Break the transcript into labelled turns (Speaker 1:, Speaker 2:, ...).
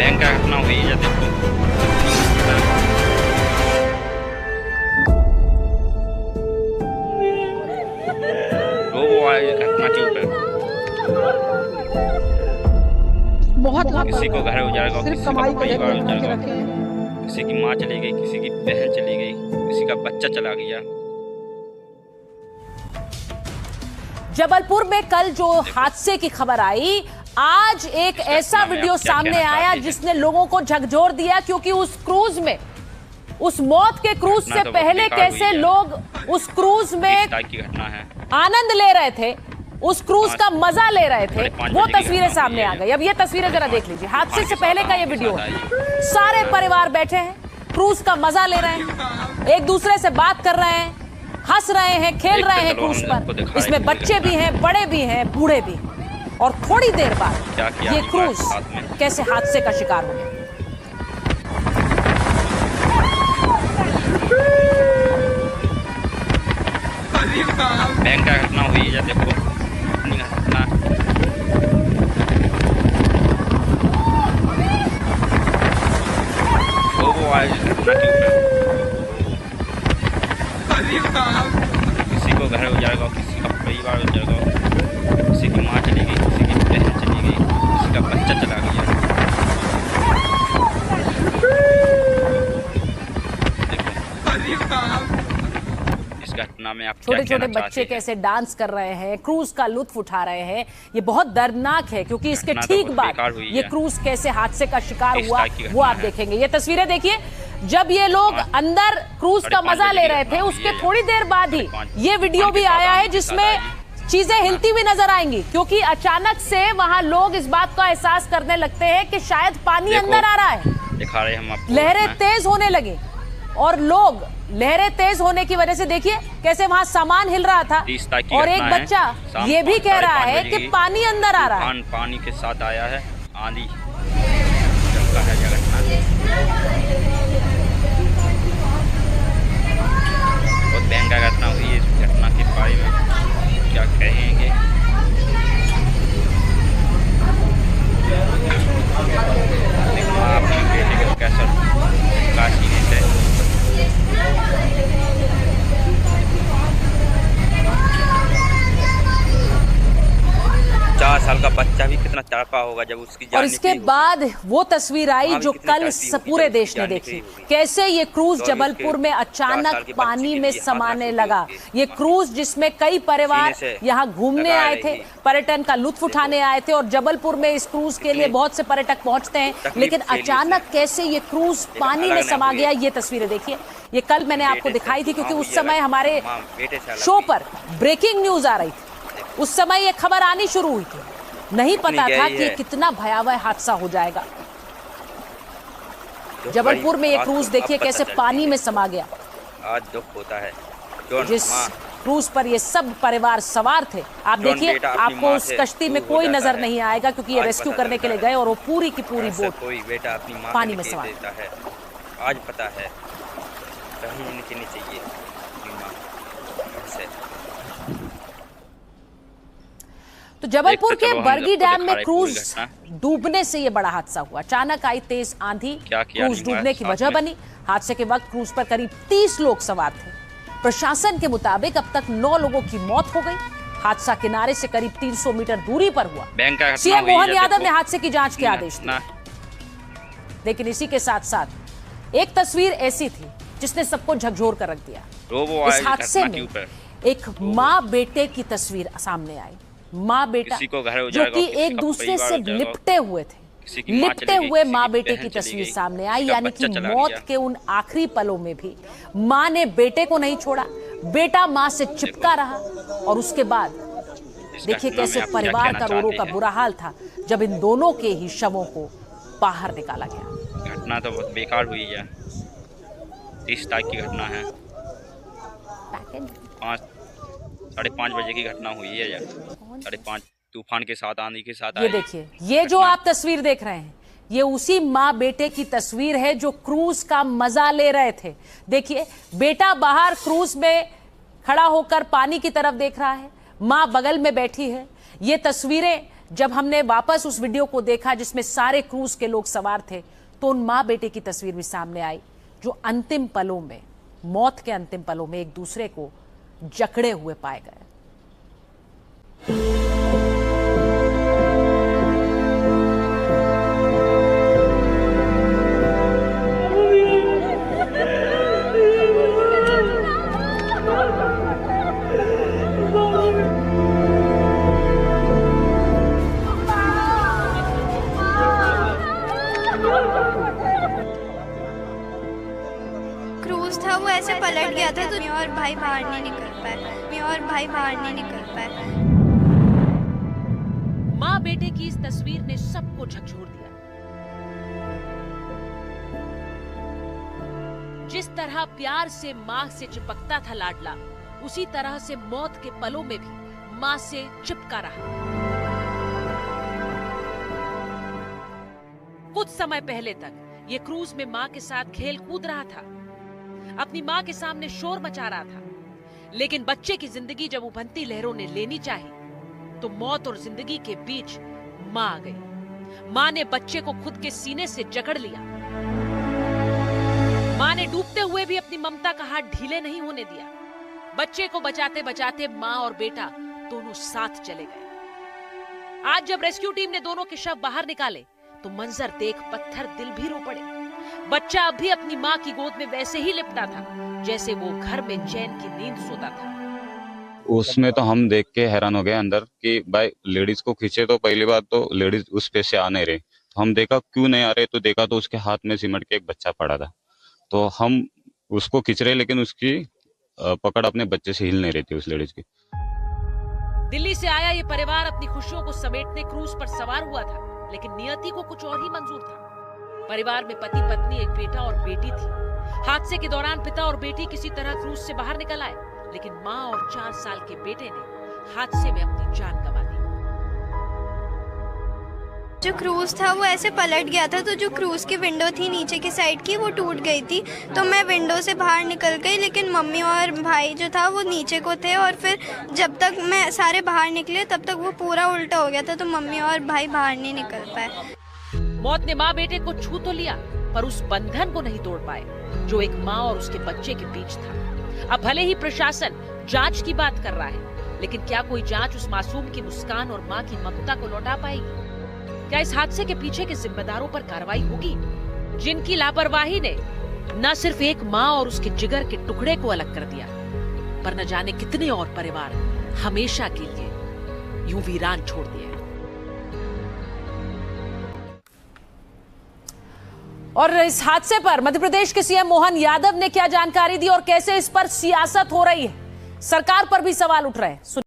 Speaker 1: Bank का घटना हुई है, देखो घटना के ऊपर
Speaker 2: बहुत
Speaker 1: किसी को घर उजाड़ गया, किसी का परिवार उजाड़ गया,
Speaker 2: रखे हैं।
Speaker 1: किसी की माँ चली गई, किसी की बहन चली गई, किसी का बच्चा चला गया।
Speaker 3: जबलपुर में कल जो हादसे की खबर आई, आज एक ऐसा वीडियो सामने आया जिसने लोगों को झकझोर दिया, क्योंकि उस क्रूज में, उस मौत के क्रूज से पहले कैसे लोग उस क्रूज में
Speaker 1: की घटना है,
Speaker 3: आनंद ले रहे थे, उस क्रूज का मजा ले रहे थे, वो तस्वीरें सामने आ गई। अब ये तस्वीरें जरा देख लीजिए, हादसे से पहले का ये वीडियो है। सारे परिवार बैठे हैं, क्रूज का मजा ले रहे हैं, एक दूसरे से बात कर रहे हैं, हंस रहे हैं, खेल रहे हैं क्रूज पर। इसमें बच्चे भी हैं, बड़े भी हैं, बूढ़े भी। और थोड़ी देर बाद ये क्रूज कैसे हादसे का शिकार हो गया।
Speaker 1: बैंक का घटना हुई है, देखो अपनी घटना वो आज घटना के ऊपर किसी को घर उजाड़ गया, किसी का परिवार उजाड़ गया, किसी की माँ चली गई, किसी की बहन चली गई, किसी का बच्चा चला गया। इस घटना में आप
Speaker 3: छोटे छोटे बच्चे कैसे डांस कर रहे हैं, क्रूज का लुत्फ उठा रहे हैं, ये बहुत दर्दनाक है। क्योंकि इसके ठीक बाद ये क्रूज कैसे हादसे का शिकार हुआ वो आप देखेंगे। ये तस्वीरें देखिए, जब ये लोग अंदर क्रूज का मजा ले रहे थे, उसके थोड़ी देर बाद ही ये वीडियो भी आया है जिसमें चीजें हिलती हुई नजर आएंगी। क्योंकि अचानक से वहां लोग इस बात का एहसास करने लगते हैं कि शायद पानी अंदर आ रहा है,
Speaker 1: दिखा रहे हम आपको,
Speaker 3: लहरें तेज होने लगी। और लोग लहरें तेज होने की वजह से देखिए कैसे वहां सामान हिल रहा था। और एक बच्चा ये भी कह रहा है कि पानी अंदर आ रहा है,
Speaker 1: पानी के साथ आया है, आंधी चमका है। यह घटना बहुत भयंकर घटना हुई है। इस घटना के बारे में क्या कहेंगे? अपने बेटे को कैसा काशी ने 4 साल का बच्चा भी कितना तड़पा होगा जब उसकी जान।
Speaker 3: और इसके बाद वो तस्वीर आई जो कल पूरे देश ने देखी, कैसे ये क्रूज जबलपुर में अचानक पानी में समाने लगा। ये क्रूज जिसमें कई परिवार यहाँ घूमने आए थे, पर्यटन का लुत्फ उठाने आए थे, और जबलपुर में इस क्रूज के लिए बहुत से पर्यटक पहुंचते हैं, लेकिन अचानक कैसे ये क्रूज पानी में समा गया। ये तस्वीरें देखिए, ये कल मैंने आपको दिखाई थी क्योंकि उस समय हमारे शो पर ब्रेकिंग न्यूज आ रही थी। उस समय ये खबर आनी शुरू हुई थी, नहीं पता था कि कितना भयावह हादसा हो जाएगा। जबलपुर में ये क्रूज देखिए कैसे पानी में समा गया।
Speaker 1: आज दुख होता है।
Speaker 3: जिस क्रूज पर ये सब परिवार सवार थे, आप देखिए, आपको उस कश्ती में कोई नजर नहीं आएगा क्योंकि ये रेस्क्यू करने के लिए गए और वो पूरी की पूरी बोट पानी में सवार
Speaker 1: है। आज पता है कहीं नहीं चाहिए।
Speaker 3: तो जबलपुर के बरगी डैम में क्रूज डूबने से यह बड़ा हादसा हुआ। अचानक आई तेज आंधी क्रूज डूबने की वजह बनी। हादसे के वक्त क्रूज पर करीब 30 लोग सवार थे। प्रशासन के मुताबिक अब तक 9 लोगों की मौत हो गई। हादसा किनारे से करीब 300 मीटर दूरी पर हुआ। सीएम मोहन यादव ने हादसे की जांच के आदेश दिए। लेकिन इसी के साथ साथ एक तस्वीर ऐसी थी जिसने सबको झकझोर कर रख दिया। इस हादसे में एक माँ बेटे की तस्वीर सामने आई। माँ बेटा जो कि एक दूसरे से लिपटे हुए थे, लिपटे हुए माँ बेटे की तस्वीर सामने आई। यानी कि मौत के उन आखिरी पलों में भी माँ ने बेटे को नहीं छोड़ा, बेटा माँ से चिपका रहा। और उसके बाद देखिए कैसे परिवार का रो का बुरा हाल था जब इन दोनों के ही शवों को बाहर निकाला गया।
Speaker 1: घटना तो बहुत बेकार हुई है। 30 तारीख की घटना है, 5:30 बजे की घटना हुई है। 5:30 तूफान के साथ, आंधी के साथ।
Speaker 3: ये देखिए, ये जो आप तस्वीर देख रहे हैं, ये उसी माँ बेटे की तस्वीर है जो क्रूज का मजा ले रहे थे। देखिए, बेटा बाहर क्रूज में खड़ा होकर पानी की तरफ देख रहा है, माँ बगल में बैठी है। ये तस्वीरें जब हमने वापस उस वीडियो को देखा जिसमें सारे क्रूज के लोग सवार थे, तो उन मां बेटे की तस्वीर भी सामने आई जो अंतिम पलों में, मौत के अंतिम पलों में एक दूसरे को जकड़े हुए पाए गए।
Speaker 4: क्रूज था वो ऐसे पलट गया था तो मैं और भाई बाहर नहीं निकल पाए।
Speaker 3: मां बेटे की इस तस्वीर ने सबको झकझोर दिया। जिस तरह प्यार से मां से चिपकता था लाडला, उसी तरह से मौत के पलों में भी मां से चिपका रहा। कुछ समय पहले तक ये क्रूज में मां के साथ खेल कूद रहा था, अपनी मां के सामने शोर मचा रहा था, लेकिन बच्चे की जिंदगी जब उभरती लहरों ने लेनी चाहिए तो मौत और जिंदगी के बीच मां आ गई। मां ने बच्चे को खुद के सीने से जकड़ लिया। मां ने डूबते हुए भी अपनी ममता का हाथ ढीले नहीं होने दिया। बच्चे को बचाते बचाते मां और बेटा दोनों साथ चले गए। आज जब रेस्क्यू टीम ने दोनों के शव बाहर निकाले तो मंजर देख पत्थर दिल भी रो पड़े। बच्चा अब भी अपनी मां की गोद में वैसे ही लिपटा था जैसे वो घर में चैन की नींद सोता था।
Speaker 5: उसमें तो हम देख के हैरान हो गए अंदर कि भाई लेडीज को खींचे तो पहली बात तो लेडीज उस पे से आ नहीं रहे। तो हम देखा क्यों नहीं आ रहे, तो देखा तो उसके हाथ में सिमट के एक बच्चा पड़ा था। तो हम उसको खींच रहे लेकिन उसकी पकड़ अपने बच्चे से हिल नहीं रही थी उस लेडीज की।
Speaker 3: दिल्ली से आया ये परिवार अपनी खुशियों को समेटने क्रूज पर सवार हुआ था, लेकिन नियति को कुछ और ही मंजूर था। परिवार में पति पत्नी, एक बेटा और बेटी थी। हादसे के दौरान पिता और बेटी किसी तरह क्रूज से बाहर निकल आए, लेकिन मां और 4 साल के बेटे ने हादसे में अपनी जान गंवा दी।
Speaker 4: जो क्रूज था वो ऐसे पलट गया था तो जो क्रूज की विंडो थी नीचे की साइड की वो टूट गई थी। तो मैं विंडो से बाहर निकल गई, लेकिन मम्मी और भाई जो था वो नीचे को थे और फिर जब तक मैं सारे बाहर निकले तब तक वो पूरा उल्टा हो गया था, तो मम्मी और भाई बाहर नहीं निकल पाए।
Speaker 3: मौत ने माँ बेटे को छू तो लिया पर उस बंधन को नहीं तोड़ पाए जो एक माँ और उसके बच्चे के बीच था। अब भले ही प्रशासन जांच की बात कर रहा है, लेकिन क्या कोई जांच उस मासूम की मुस्कान और माँ की ममता को लौटा पाएगी? क्या इस हादसे के पीछे के जिम्मेदारों पर कार्रवाई होगी, जिनकी लापरवाही ने न सिर्फ एक माँ और उसके जिगर के टुकड़े को अलग कर दिया, पर न जाने कितने और परिवार हमेशा के लिए यूं वीरान छोड़ दिए। और इस हादसे पर मध्य प्रदेश के सीएम मोहन यादव ने क्या जानकारी दी और कैसे इस पर सियासत हो रही है, सरकार पर भी सवाल उठ रहे हैं।